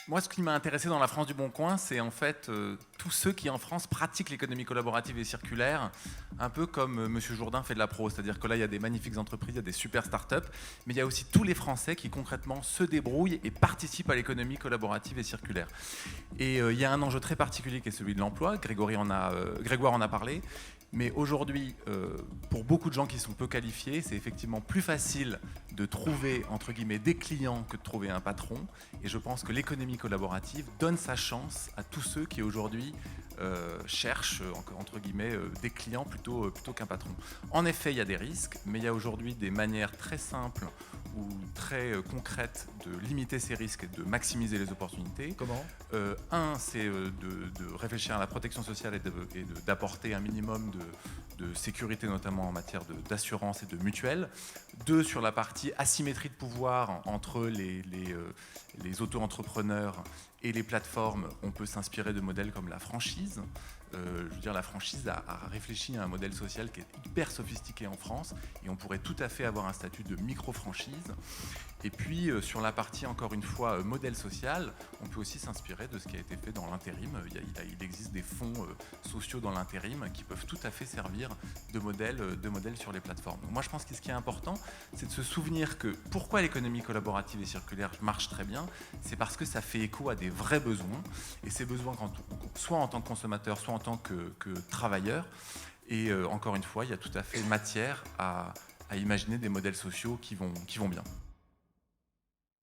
Moi, ce qui m'a intéressé dans la France du Bon Coin, c'est en fait tous ceux qui en France pratiquent l'économie collaborative et circulaire, un peu comme Monsieur Jourdain fait de la pro. C'est-à-dire que là, il y a des magnifiques entreprises, il y a des super startups, mais il y a aussi tous les Français qui concrètement se débrouillent et participent à l'économie collaborative et circulaire. Et il y a un enjeu très particulier qui est celui de l'emploi. Grégoire en a parlé. Mais aujourd'hui, pour beaucoup de gens qui sont peu qualifiés, c'est effectivement plus facile de trouver, entre guillemets, des clients que de trouver un patron. Et je pense que l'économie collaborative donne sa chance à tous ceux qui aujourd'hui cherchent, entre guillemets, des clients plutôt qu'un patron. En effet, il y a des risques, mais il y a aujourd'hui des manières très simples ou très concrètes de limiter ces risques et de maximiser les opportunités. Comment? Un, c'est de réfléchir à la protection sociale et d'apporter un minimum de sécurité, notamment en matière d'assurance et de mutuelle. Deux, sur la partie asymétrie de pouvoir entre les auto-entrepreneurs et les plateformes, on peut s'inspirer de modèles comme la franchise. Je veux dire, la franchise a réfléchi à un modèle social qui est hyper sophistiqué en France et on pourrait tout à fait avoir un statut de micro-franchise. Et puis, sur la partie, encore une fois, modèle social, on peut aussi s'inspirer de ce qui a été fait dans l'intérim. Il existe des fonds sociaux dans l'intérim qui peuvent tout à fait servir de modèle sur les plateformes. Donc moi, je pense que ce qui est important, c'est de se souvenir que pourquoi l'économie collaborative et circulaire marche très bien, c'est parce que ça fait écho à des vrais besoins. Et ces besoins, soit en tant que consommateur, soit en tant que travailleur. Et encore une fois, il y a tout à fait matière à imaginer des modèles sociaux qui vont bien.